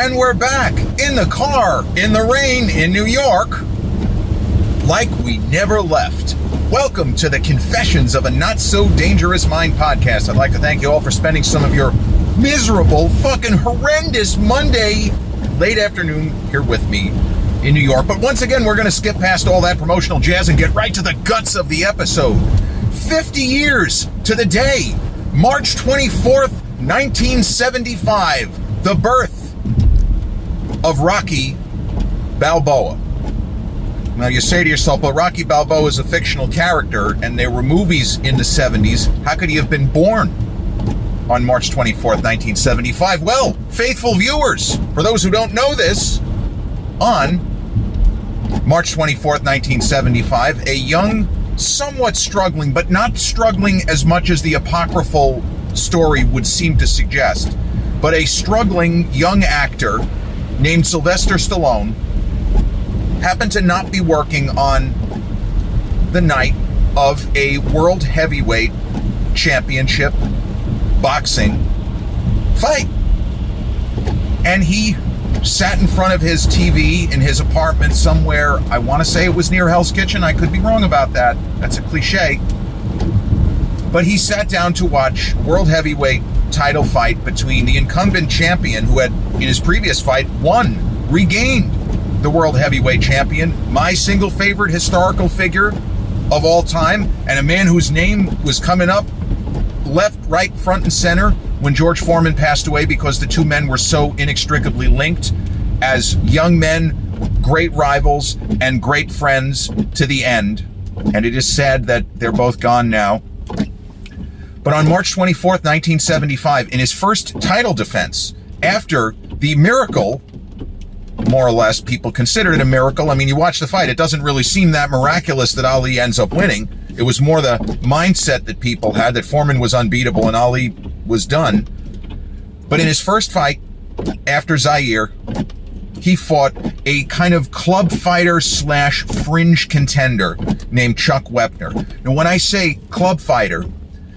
And we're back in the car, in the rain, in New York, like we never left. Welcome to the Confessions of a Not So Dangerous Mind podcast. I'd like to thank you all for spending some of your miserable, fucking horrendous Monday late afternoon here with me in New York. But once again, we're going to skip past all that promotional jazz and get right to the guts of the episode. 50 years to the day, March 24th, 1975, the birth of Rocky Balboa. Now you say to yourself, well, Rocky Balboa is a fictional character and there were movies in the 70s. How could he have been born on March 24th, 1975? Well, faithful viewers, for those who don't know this, on March 24th, 1975, a young, somewhat struggling, but not struggling as much as the apocryphal story would seem to suggest, but a struggling young actor named Sylvester Stallone happened to not be working on the night of a world heavyweight championship boxing fight. And he sat in front of his TV in his apartment somewhere. I want to say it was near Hell's Kitchen. I could be wrong about that. That's a cliche. But he sat down to watch world heavyweight title fight between the incumbent champion who had, in his previous fight, regained the world heavyweight champion, my single favorite historical figure of all time, and a man whose name was coming up left, right, front, and center when George Foreman passed away, because the two men were so inextricably linked as young men, great rivals, and great friends to the end. And it is sad that they're both gone now. But on March 24th, 1975, in his first title defense, after the miracle, more or less, people considered it a miracle. I mean, you watch the fight, it doesn't really seem that miraculous that Ali ends up winning. It was more the mindset that people had, that Foreman was unbeatable and Ali was done. But in his first fight, after Zaire, he fought a kind of club fighter slash fringe contender named Chuck Wepner. Now, when I say club fighter,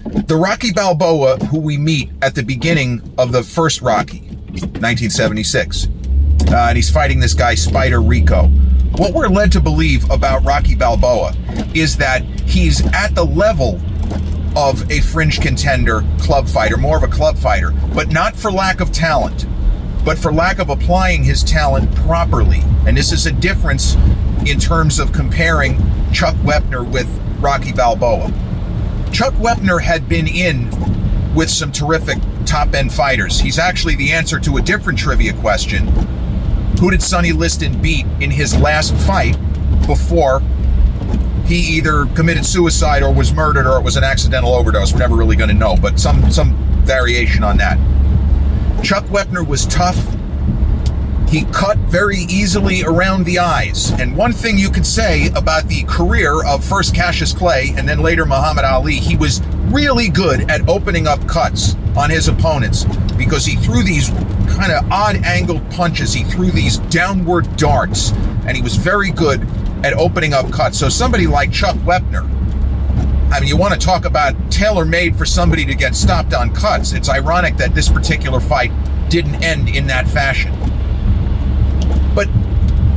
the Rocky Balboa who we meet at the beginning of the first Rocky, 1976, and he's fighting this guy Spider Rico. What we're led to believe about Rocky Balboa is that he's at the level of a fringe contender club fighter, more of a club fighter, but not for lack of talent, but for lack of applying his talent properly. And this is a difference in terms of comparing Chuck Wepner with Rocky Balboa. Chuck Wepner had been in with some terrific top-end fighters. He's actually the answer to a different trivia question. Who did Sonny Liston beat in his last fight before he either committed suicide or was murdered or it was an accidental overdose? We're never really going to know, but some variation on that. Chuck Wepner was tough. He cut very easily around the eyes. And one thing you could say about the career of first Cassius Clay and then later Muhammad Ali, he was really good at opening up cuts on his opponents because he threw these kind of odd angled punches. He threw these downward darts, and he was very good at opening up cuts. So somebody like Chuck Wepner, I mean, you want to talk about tailor-made for somebody to get stopped on cuts. It's ironic that this particular fight didn't end in that fashion. But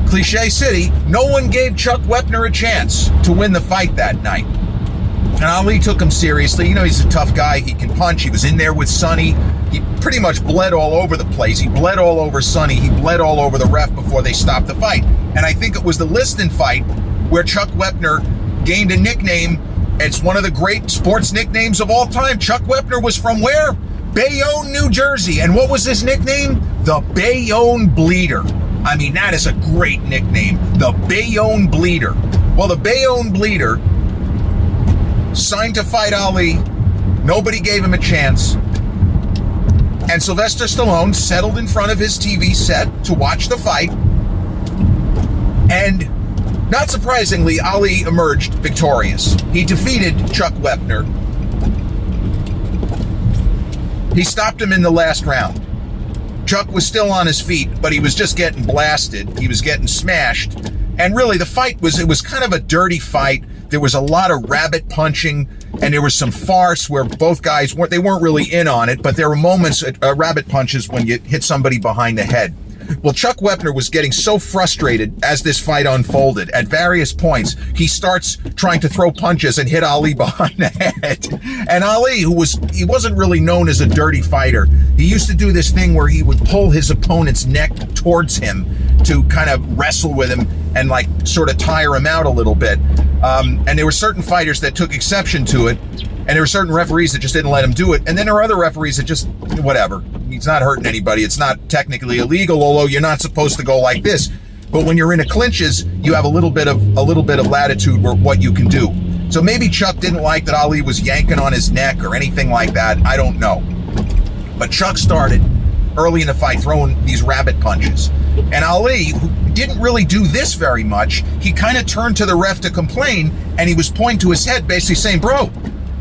Cliche City, no one gave Chuck Wepner a chance to win the fight that night. And Ali took him seriously. You know, he's a tough guy. He can punch. He was in there with Sonny. He pretty much bled all over the place. He bled all over Sonny. He bled all over the ref before they stopped the fight. And I think it was the Liston fight where Chuck Wepner gained a nickname. It's one of the great sports nicknames of all time. Chuck Wepner was from where? Bayonne, New Jersey. And what was his nickname? The Bayonne Bleeder. I mean, that is a great nickname. The Bayonne Bleeder. Well, the Bayonne Bleeder signed to fight Ali. Nobody gave him a chance. And Sylvester Stallone settled in front of his TV set to watch the fight. And not surprisingly, Ali emerged victorious. He defeated Chuck Wepner. He stopped him in the last round. Chuck was still on his feet, but he was just getting blasted. He was getting smashed. And really, the fight was kind of a dirty fight. There was a lot of rabbit punching, and there was some farce where both guys weren't really in on it, but there were moments, rabbit punches, when you hit somebody behind the head. Well, Chuck Wepner was getting so frustrated as this fight unfolded. At various points, he starts trying to throw punches and hit Ali behind the head. And Ali, he wasn't really known as a dirty fighter. He used to do this thing where he would pull his opponent's neck towards him to kind of wrestle with him and like sort of tire him out a little bit. And there were certain fighters that took exception to it. And there were certain referees that just didn't let him do it. And then there are other referees that just, whatever. He's not hurting anybody. It's not technically illegal, although you're not supposed to go like this. But when you're in a clinches, you have a little bit of latitude where what you can do. So maybe Chuck didn't like that Ali was yanking on his neck or anything like that. I don't know. But Chuck started early in the fight throwing these rabbit punches. And Ali, who didn't really do this very much, he kind of turned to the ref to complain, and he was pointing to his head, basically saying, bro,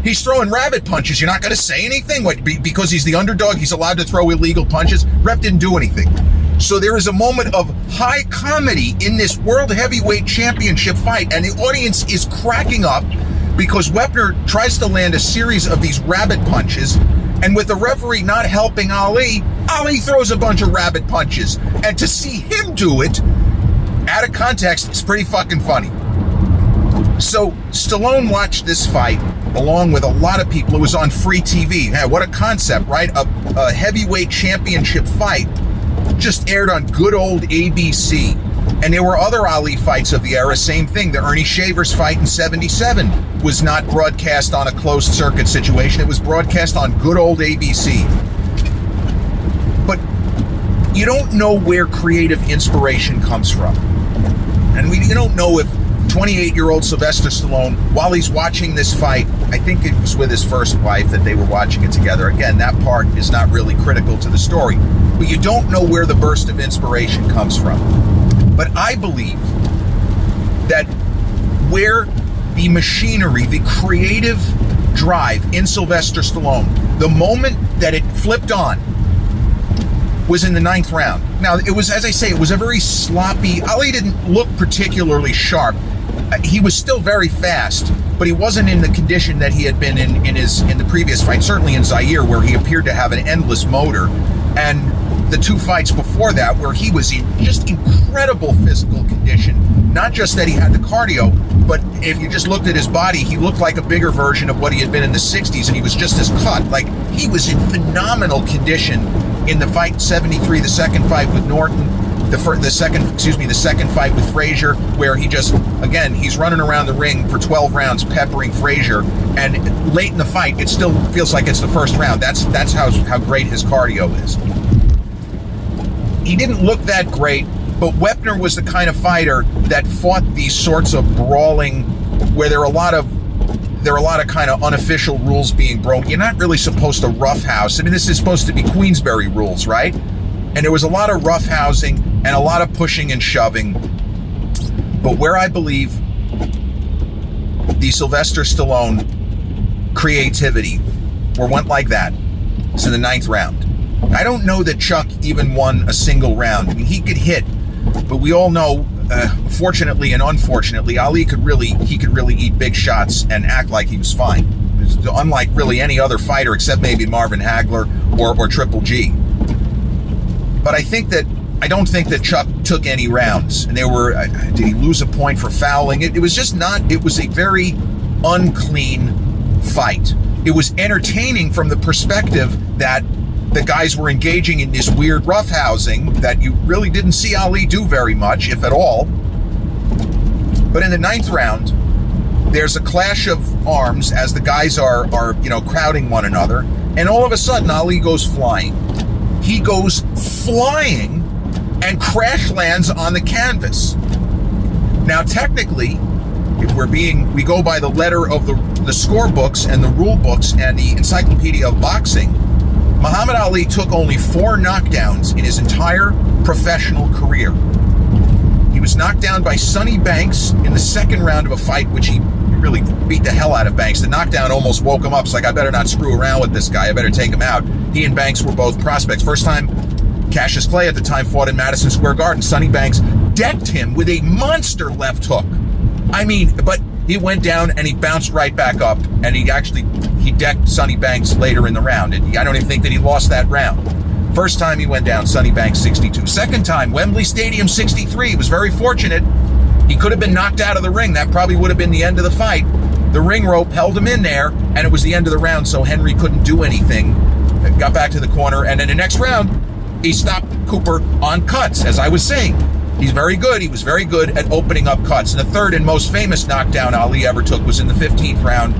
he's throwing rabbit punches. You're not going to say anything? What, because he's the underdog, he's allowed to throw illegal punches? Ref didn't do anything. So there is a moment of high comedy in this World Heavyweight Championship fight, and the audience is cracking up because Wepner tries to land a series of these rabbit punches, and with the referee not helping Ali, Ali throws a bunch of rabbit punches. And to see him do it, out of context, is pretty fucking funny. So Stallone watched this fight along with a lot of people. It was on free TV. Hey, what a concept, right? A heavyweight championship fight just aired on good old ABC. And there were other Ali fights of the era, same thing. The Ernie Shavers fight in '77 was not broadcast on a closed circuit situation. It was broadcast on good old ABC. But you don't know where creative inspiration comes from. And you don't know if 28-year-old Sylvester Stallone, while he's watching this fight, I think it was with his first wife that they were watching it together. Again, that part is not really critical to the story. But you don't know where the burst of inspiration comes from. But I believe that where the machinery, the creative drive in Sylvester Stallone, the moment that it flipped on was in the 9th round. Now, it was, as I say, it was a very sloppy. Ali didn't look particularly sharp. He was still very fast, but he wasn't in the condition that he had been in the previous fight, certainly in Zaire, where he appeared to have an endless motor. And the two fights before that, where he was in just incredible physical condition. Not just that he had the cardio, but if you just looked at his body, he looked like a bigger version of what he had been in the 60s, and he was just as cut. Like, he was in phenomenal condition in the fight 73, the second fight with Norton, the second fight with Frazier, where he just, again, he's running around the ring for 12 rounds peppering Frazier, and late in the fight, it still feels like it's the first round. That's how great his cardio is. He didn't look that great, but Wepner was the kind of fighter that fought these sorts of brawling where there are a lot of kind of unofficial rules being broken. You're not really supposed to roughhouse. I mean, this is supposed to be Queensberry rules, right? And there was a lot of roughhousing and a lot of pushing and shoving. But where I believe the Sylvester Stallone creativity went like that, it's in the 9th round. I don't know that Chuck even won a single round. I mean, he could hit, but we all know, fortunately and unfortunately, Ali could really eat big shots and act like he was fine. Unlike really any other fighter except maybe Marvin Hagler or Triple G. But I don't think that Chuck took any rounds. And did he lose a point for fouling? It was just not, it was a very unclean fight. It was entertaining from the perspective that the guys were engaging in this weird roughhousing that you really didn't see Ali do very much, if at all. But in the 9th round, there's a clash of arms as the guys are crowding one another, and all of a sudden Ali goes flying. He goes flying and crash lands on the canvas. Now, technically, if we go by the letter of the score books and the rule books and the Encyclopedia of Boxing, Muhammad Ali took only 4 knockdowns in his entire professional career. He was knocked down by Sonny Banks in the 2nd round of a fight, which he really beat the hell out of Banks. The knockdown almost woke him up. It's like, I better not screw around with this guy. I better take him out. He and Banks were both prospects. First time Cassius Clay at the time fought in Madison Square Garden. Sonny Banks decked him with a monster left hook. I mean, but he went down and he bounced right back up, and he decked Sonny Banks later in the round. And I don't even think that he lost that round. First time he went down, Sunny Banks 62. Second time, Wembley Stadium 63. He was very fortunate. He could have been knocked out of the ring. That probably would have been the end of the fight. The ring rope held him in there, and it was the end of the round, so Henry couldn't do anything. Got back to the corner, and in the next round, he stopped Cooper on cuts, as I was saying. He's very good. He was very good at opening up cuts. And the third and most famous knockdown Ali ever took was in the 15th round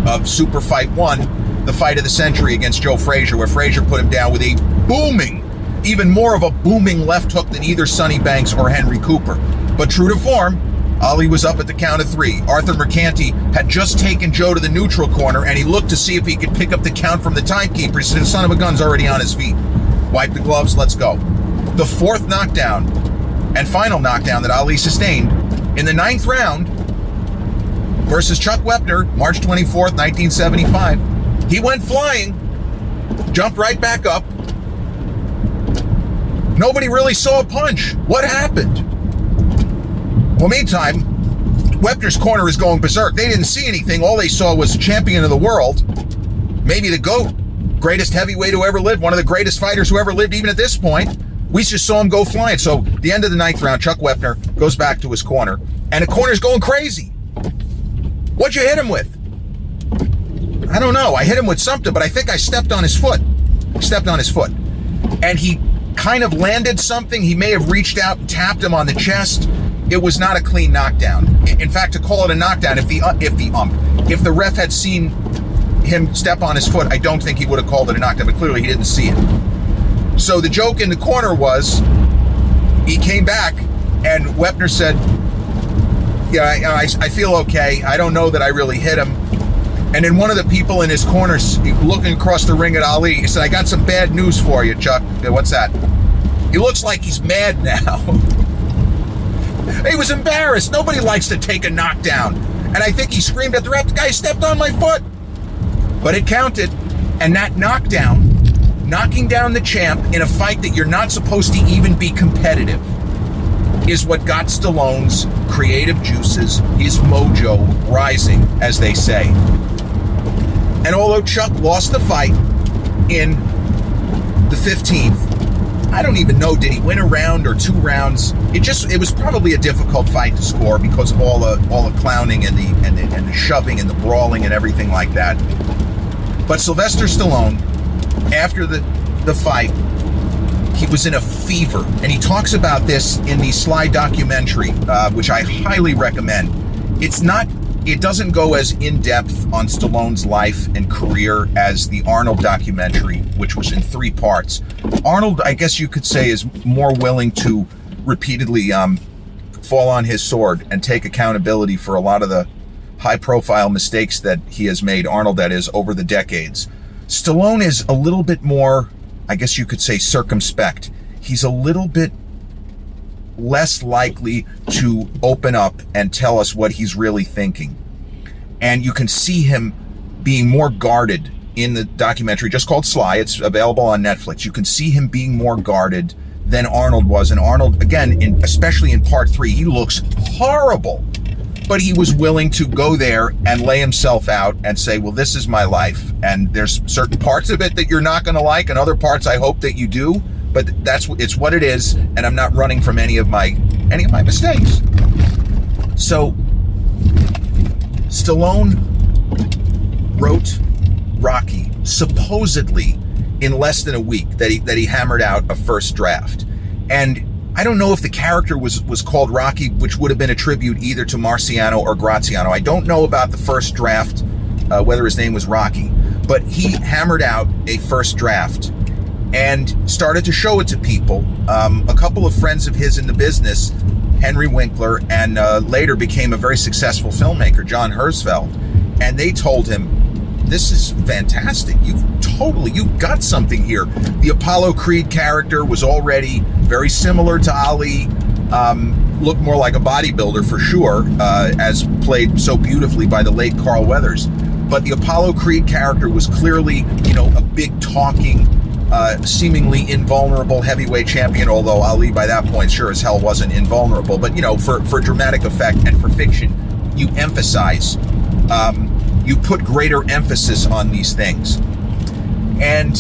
of Super Fight 1, the fight of the century against Joe Frazier, where Frazier put him down with a booming, even more of a booming left hook than either Sonny Banks or Henry Cooper. But true to form, Ali was up at the count of 3. Arthur Mercanti had just taken Joe to the neutral corner, and he looked to see if he could pick up the count from the timekeeper. He said, son of a gun's already on his feet. Wipe the gloves, let's go. The fourth knockdown and final knockdown that Ali sustained in the 9th round versus Chuck Wepner, March 24th, 1975. He went flying, jumped right back up. Nobody really saw a punch. What happened? Well, meantime, Wepner's corner is going berserk. They didn't see anything. All they saw was champion of the world, maybe the GOAT, greatest heavyweight who ever lived, one of the greatest fighters who ever lived, even at this point. We just saw him go flying. So the end of the 9th round, Chuck Wepner goes back to his corner, and the corner's going crazy. What'd you hit him with? I don't know. I hit him with something, but I think I stepped on his foot. And he kind of landed something. He may have reached out and tapped him on the chest. It was not a clean knockdown. In fact, to call it a knockdown, if the ref had seen him step on his foot, I don't think he would have called it a knockdown, but clearly he didn't see it. So the joke in the corner was, he came back and Wepner said, yeah, I feel okay. I don't know that I really hit him. And then one of the people in his corner, looking across the ring at Ali, he said, I got some bad news for you, Chuck. What's that? He looks like he's mad now. He was embarrassed. Nobody likes to take a knockdown. And I think he screamed at the ref, the guy stepped on my foot. But it counted. And that knockdown, knocking down the champ in a fight that you're not supposed to even be competitive, is what got Stallone's creative juices, his mojo, rising, as they say. And although Chuck lost the fight in the 15th, I don't even know, did he win a round or 2 rounds? It was probably a difficult fight to score because of all the clowning and the shoving and the brawling and everything like that. But Sylvester Stallone, after the fight, he was in a fever, and he talks about this in the Sly documentary, which I highly recommend. It doesn't go as in-depth on Stallone's life and career as the Arnold documentary, which was in 3 parts. Arnold, I guess you could say, is more willing to repeatedly fall on his sword and take accountability for a lot of the high-profile mistakes that he has made, Arnold that is, over the decades. Stallone is a little bit more, I guess you could say, circumspect. He's a little bit less likely to open up and tell us what he's really thinking. And you can see him being more guarded in the documentary, just called Sly. It's available on Netflix. You can see him being more guarded than Arnold was. And Arnold, again, especially in part 3, he looks horrible. But he was willing to go there and lay himself out and say, well, this is my life. And there's certain parts of it that you're not going to like, and other parts I hope that you do. But it's what it is, and I'm not running from any of my mistakes. So Stallone wrote Rocky supposedly in less than a week that he hammered out a first draft. And I don't know if the character was called Rocky, which would have been a tribute either to Marciano or Graziano. I don't know about the first draft, whether his name was Rocky, but he hammered out a first draft and started to show it to people. A couple of friends of his in the business, Henry Winkler, and later became a very successful filmmaker, John Herzfeld, and they told him, this is fantastic. You've got something here. The Apollo Creed character was already very similar to Ali, looked more like a bodybuilder for sure, as played so beautifully by the late Carl Weathers. But the Apollo Creed character was clearly, a big talking, seemingly invulnerable heavyweight champion, although Ali by that point sure as hell wasn't invulnerable. But, for dramatic effect and for fiction, you emphasize, you put greater emphasis on these things. And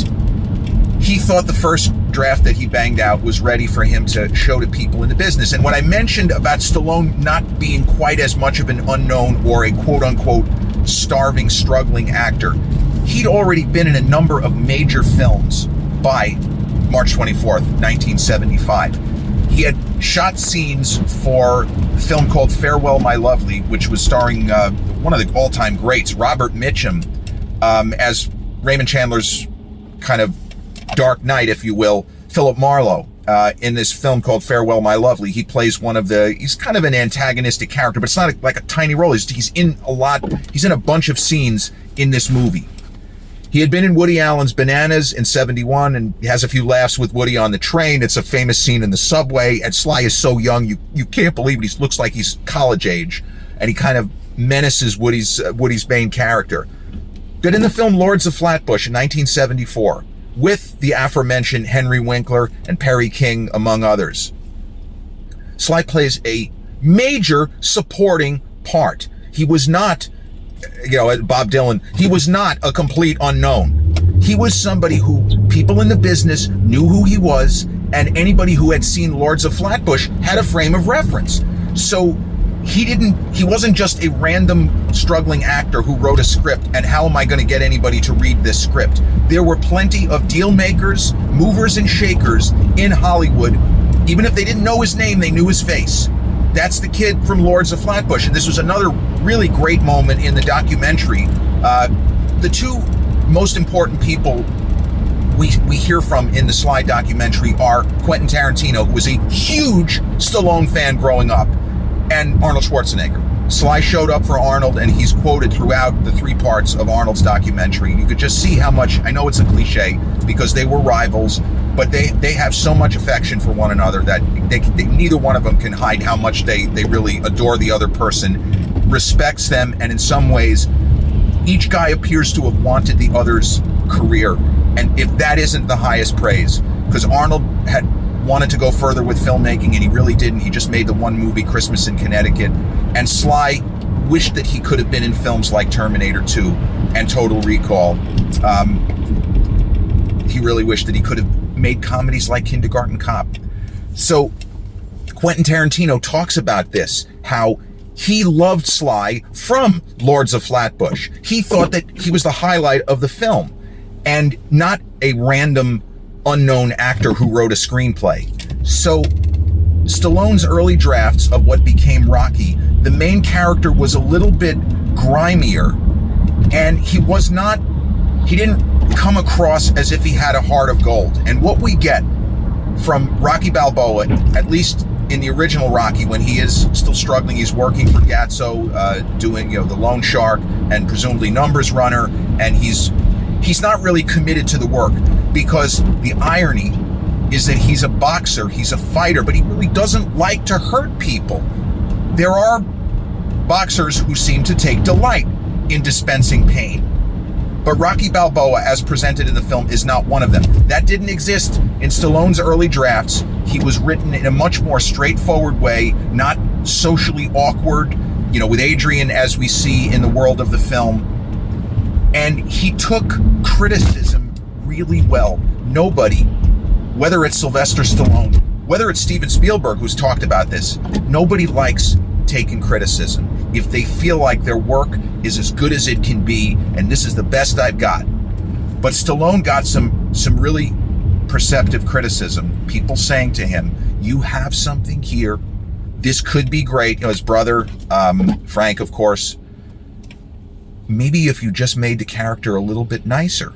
he thought the first draft that he banged out was ready for him to show to people in the business. And when I mentioned about Stallone not being quite as much of an unknown or a quote-unquote starving, struggling actor, he'd already been in a number of major films by March 24th, 1975. He had shot scenes for a film called Farewell, My Lovely, which was starring one of the all-time greats, Robert Mitchum, as Raymond Chandler's kind of Dark Knight, if you will, Philip Marlowe. In this film called Farewell, My Lovely, he plays he's kind of an antagonistic character, but it's not like a tiny role. He's in a bunch of scenes in this movie. He had been in Woody Allen's Bananas in 71, and he has a few laughs with Woody on the train. It's a famous scene in the subway, and Sly is so young, you can't believe it. He looks like he's college age, and he kind of menaces Woody's main character. But in the film Lords of Flatbush in 1974, with the aforementioned Henry Winkler and Perry King, among others, Sly plays a major supporting part. He was not, Bob Dylan, he was not a complete unknown. He was somebody who people in the business knew who he was, and anybody who had seen Lords of Flatbush had a frame of reference. So he wasn't just a random struggling actor who wrote a script, and how am I going to get anybody to read this script? There were plenty of deal makers, movers and shakers in Hollywood. Even if they didn't know his name, they knew his face. That's the kid from Lords of Flatbush. And this was another really great moment in the documentary. The two most important people we hear from in the Sly documentary are Quentin Tarantino, who was a huge Stallone fan growing up, and Arnold Schwarzenegger. Sly showed up for Arnold, and he's quoted throughout the three parts of Arnold's documentary. You could just see how much, I know it's a cliche, because they were rivals, but they have so much affection for one another that neither one of them can hide how much they really adore the other person, respects them, and in some ways, each guy appears to have wanted the other's career. And if that isn't the highest praise, because Arnold had wanted to go further with filmmaking, and he really didn't. He just made the one movie, Christmas in Connecticut. And Sly wished that he could have been in films like Terminator 2 and Total Recall. He really wished that he could have made comedies like Kindergarten Cop. So Quentin Tarantino talks about this, how he loved Sly from Lords of Flatbush. He thought that he was the highlight of the film, and not a random unknown actor who wrote a screenplay. So Stallone's early drafts of what became Rocky, the main character was a little bit grimier, and he didn't come across as if he had a heart of gold. And what we get from Rocky Balboa, at least in the original Rocky, when he is still struggling, he's working for Gatso, doing the loan shark and presumably numbers runner, and he's not really committed to the work, because the irony is that he's a boxer, he's a fighter, but he really doesn't like to hurt people. There are boxers who seem to take delight in dispensing pain. But Rocky Balboa, as presented in the film, is not one of them. That didn't exist in Stallone's early drafts. He was written in a much more straightforward way, not socially awkward, with Adrian, as we see in the world of the film. And he took criticism really well. Nobody, whether it's Sylvester Stallone, whether it's Steven Spielberg, who's talked about this, nobody likes taking criticism. If they feel like their work is as good as it can be, and this is the best I've got. But Stallone got some really perceptive criticism. People saying to him, you have something here. This could be great. His brother, Frank, of course. Maybe if you just made the character a little bit nicer.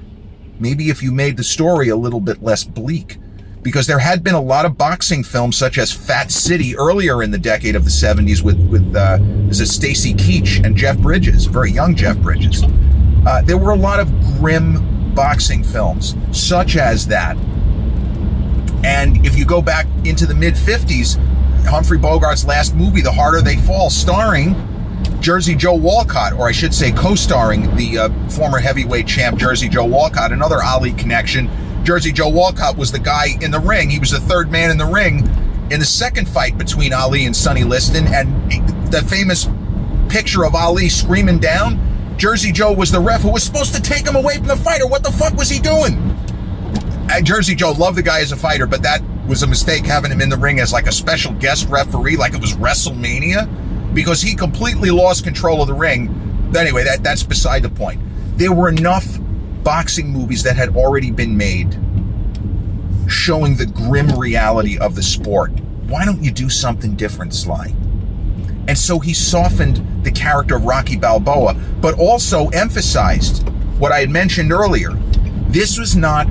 Maybe if you made the story a little bit less bleak. Because there had been a lot of boxing films, such as Fat City, earlier in the decade of the 70s with Stacy Keach and Jeff Bridges, very young Jeff Bridges. There were a lot of grim boxing films, such as that. And if you go back into the mid-50s, Humphrey Bogart's last movie, The Harder They Fall, starring Jersey Joe Walcott, or I should say co-starring the former heavyweight champ Jersey Joe Walcott, another Ali connection. Jersey Joe Walcott was the guy in the ring. He was the third man in the ring in the second fight between Ali and Sonny Liston, and the famous picture of Ali screaming down, Jersey Joe was the ref who was supposed to take him away from the fighter. What the fuck was he doing? Jersey Joe, loved the guy as a fighter, but that was a mistake having him in the ring as like a special guest referee, like it was WrestleMania, because he completely lost control of the ring. But anyway, that's beside the point. There were enough boxing movies that had already been made showing the grim reality of the sport. Why don't you do something different, Sly? And so he softened the character of Rocky Balboa, but also emphasized what I had mentioned earlier. This is not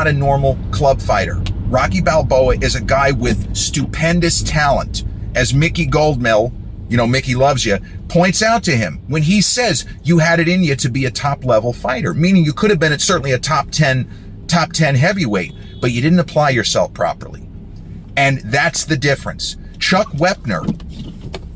a normal club fighter. Rocky Balboa is a guy with stupendous talent. As Mickey Goldmill, Mickey Loves You, points out to him when he says you had it in you to be a top level fighter, meaning you could have been certainly a top 10 heavyweight, but you didn't apply yourself properly. And that's the difference. Chuck Wepner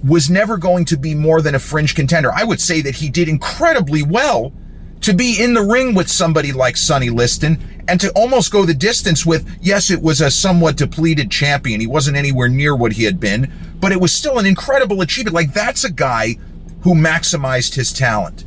was never going to be more than a fringe contender. I would say that he did incredibly well to be in the ring with somebody like Sonny Liston and to almost go the distance with, yes, it was a somewhat depleted champion. He wasn't anywhere near what he had been, but it was still an incredible achievement. Like, that's a guy who maximized his talent.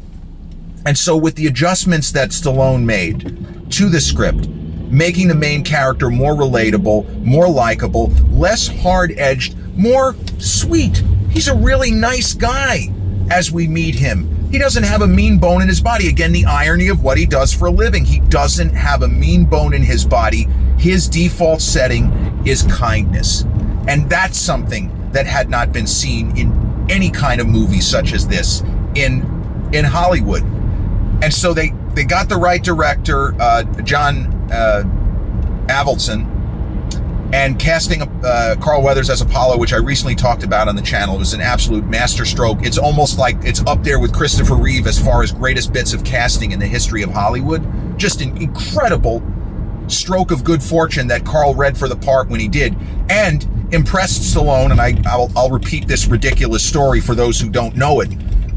And so with the adjustments that Stallone made to the script, making the main character more relatable, more likable, less hard-edged, more sweet. He's a really nice guy as we meet him. He doesn't have a mean bone in his body. Again, the irony of what he does for a living. He doesn't have a mean bone in his body. His default setting is kindness. And that's something that had not been seen in any kind of movie such as this in Hollywood. And so they got the right director, John Avildsen, and casting Carl Weathers as Apollo, which I recently talked about on the channel, was an absolute masterstroke. It's almost like it's up there with Christopher Reeve as far as greatest bits of casting in the history of Hollywood. Just an incredible stroke of good fortune that Carl read for the part when he did, and impressed Stallone. And I'll repeat this ridiculous story for those who don't know it.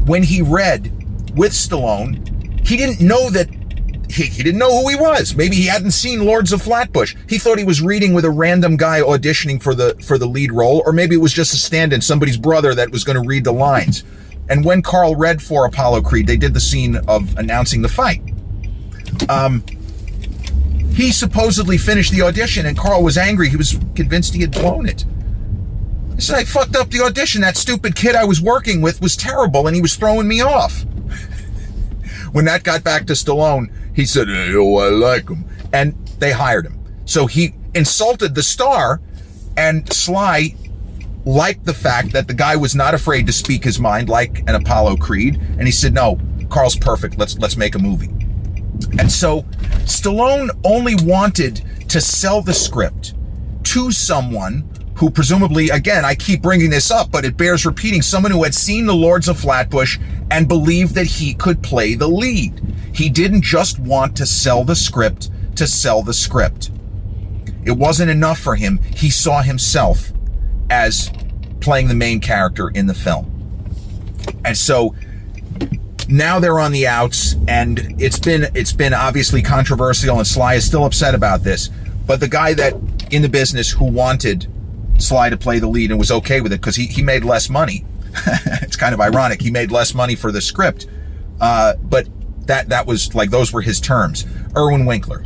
When he read with Stallone, he didn't know that he didn't know who he was. Maybe he hadn't seen Lords of Flatbush. He thought he was reading with a random guy auditioning for the lead role, or maybe it was just a stand-in, somebody's brother that was going to read the lines. And when Carl read for Apollo Creed, they did the scene of announcing the fight. He supposedly finished the audition, and Carl was angry. He was convinced he had blown it. He said, I fucked up the audition. That stupid kid I was working with was terrible, and he was throwing me off. When that got back to Stallone, he said, hey, oh, I like him. And they hired him. So he insulted the star, and Sly liked the fact that the guy was not afraid to speak his mind like an Apollo Creed. And he said, no, Carl's perfect. Let's make a movie. And so Stallone only wanted to sell the script to someone who presumably, again, I keep bringing this up, but it bears repeating, someone who had seen the Lords of Flatbush and believed that he could play the lead. He didn't just want to sell the script to sell the script. It wasn't enough for him. He saw himself as playing the main character in the film. And so now they're on the outs, and it's been obviously controversial, and Sly is still upset about this. But the guy that in the business who wanted Sly to play the lead and was okay with it because he made less money. It's kind of ironic. He made less money for the script. But that was like, those were his terms. Irwin Winkler.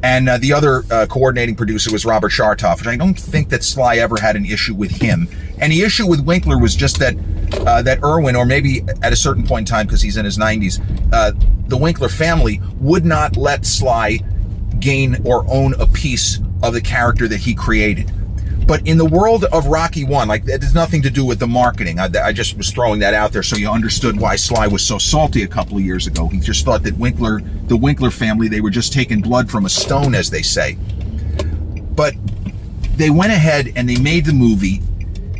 And the other coordinating producer was Robert Chartoff, which I don't think that Sly ever had an issue with him. And the issue with Winkler was just that Irwin, or maybe at a certain point in time, because he's in his 90s, the Winkler family would not let Sly gain or own a piece of the character that he created. But in the world of Rocky 1, like, it has nothing to do with the marketing. I just was throwing that out there so you understood why Sly was so salty a couple of years ago. He just thought that the Winkler family, they were just taking blood from a stone, as they say. But they went ahead and they made the movie.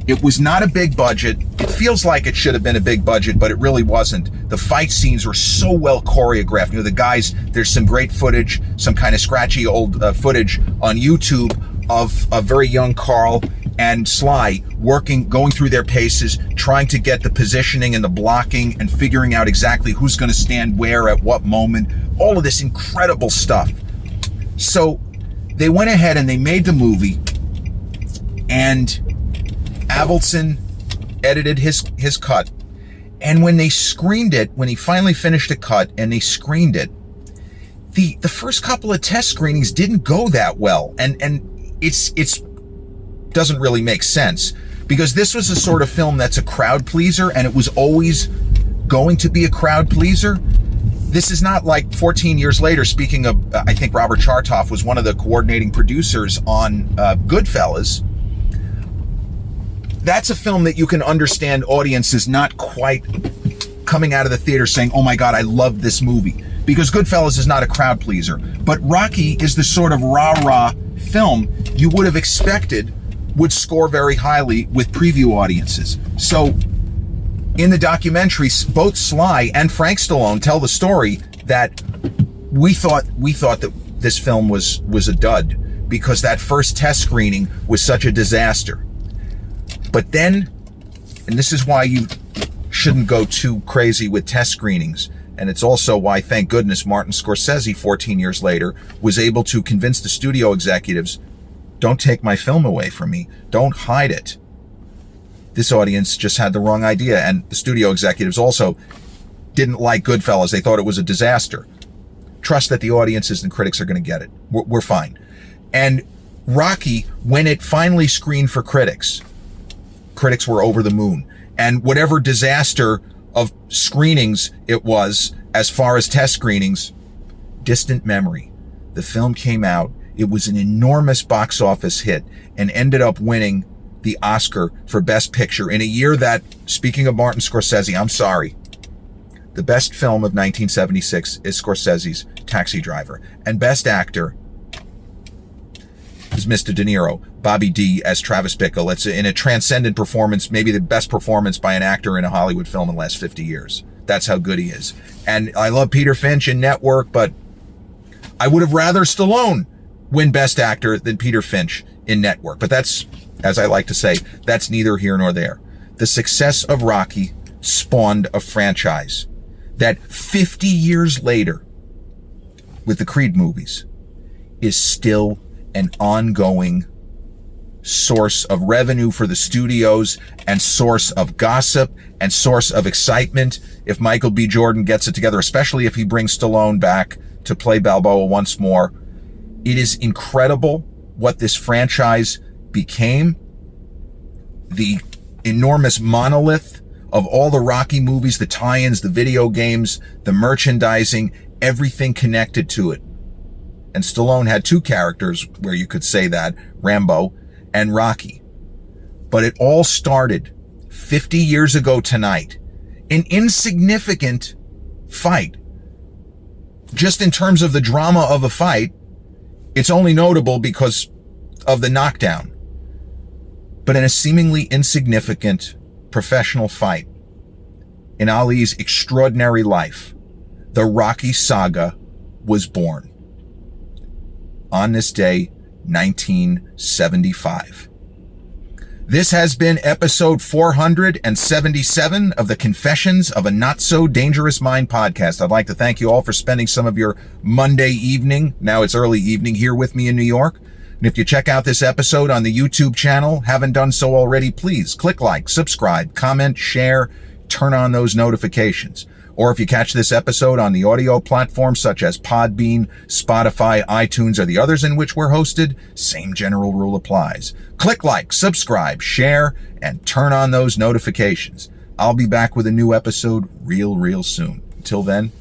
It was not a big budget. It feels like it should have been a big budget, but it really wasn't. The fight scenes were so well choreographed. You know, the guys, there's some great footage, some kind of scratchy old footage on YouTube of a very young Carl and Sly going through their paces, trying to get the positioning and the blocking and figuring out exactly who's going to stand where at what moment. All of this incredible stuff. So they went ahead and they made the movie, and Avildsen edited his cut. And when they screened it, when he finally finished the cut and they screened it, the first couple of test screenings didn't go that well, and it's doesn't really make sense, because this was a sort of film that's a crowd pleaser, and it was always going to be a crowd pleaser. This is not like 14 years later. Speaking of, I think Robert Chartoff was one of the coordinating producers on Goodfellas. That's a film that you can understand audiences not quite coming out of the theater saying, oh my God, I love this movie. Because Goodfellas is not a crowd pleaser. But Rocky is the sort of rah-rah film you would have expected would score very highly with preview audiences. So in the documentary, both Sly and Frank Stallone tell the story that we thought that this film was a dud because that first test screening was such a disaster. But then, and this is why you shouldn't go too crazy with test screenings, and it's also why, thank goodness, Martin Scorsese, 14 years later, was able to convince the studio executives, don't take my film away from me. Don't hide it. This audience just had the wrong idea, and the studio executives also didn't like Goodfellas. They thought it was a disaster. Trust that the audiences and critics are going to get it. We're fine. And Rocky, when it finally screened for critics were over the moon. And whatever disaster of screenings it was, as far as test screenings, distant memory. The film came out. It was an enormous box office hit and ended up winning the Oscar for Best Picture in a year that, speaking of Martin Scorsese, I'm sorry, the best film of 1976 is Scorsese's Taxi Driver. And Best Actor is Mr. De Niro, Bobby D as Travis Bickle. It's in a transcendent performance, maybe the best performance by an actor in a Hollywood film in the last 50 years. That's how good he is. And I love Peter Finch in Network, but I would have rather Stallone win Best Actor than Peter Finch in Network. But that's, as I like to say, that's neither here nor there. The success of Rocky spawned a franchise that 50 years later, with the Creed movies, is still an ongoing source of revenue for the studios and source of gossip and source of excitement. If Michael B. Jordan gets it together, especially if he brings Stallone back to play Balboa once more, it is incredible what this franchise became. The enormous monolith of all the Rocky movies, the tie-ins, the video games, the merchandising, everything connected to it. And Stallone had two characters where you could say that, Rambo and Rocky. But it all started 50 years ago tonight. An insignificant fight. Just in terms of the drama of a fight, it's only notable because of the knockdown. But in a seemingly insignificant professional fight, in Ali's extraordinary life, the Rocky saga was born. On this day, 1975. This has been episode 477 of the Confessions of a Not So Dangerous Mind podcast. I'd like to thank you all for spending some of your Monday evening, now it's early evening, here with me in New York. And if you check out this episode on the YouTube channel, haven't done so already, please click like, subscribe, comment, share, turn on those notifications. Or if you catch this episode on the audio platforms such as Podbean, Spotify, iTunes, or the others in which we're hosted, same general rule applies. Click like, subscribe, share, and turn on those notifications. I'll be back with a new episode real soon. Until then,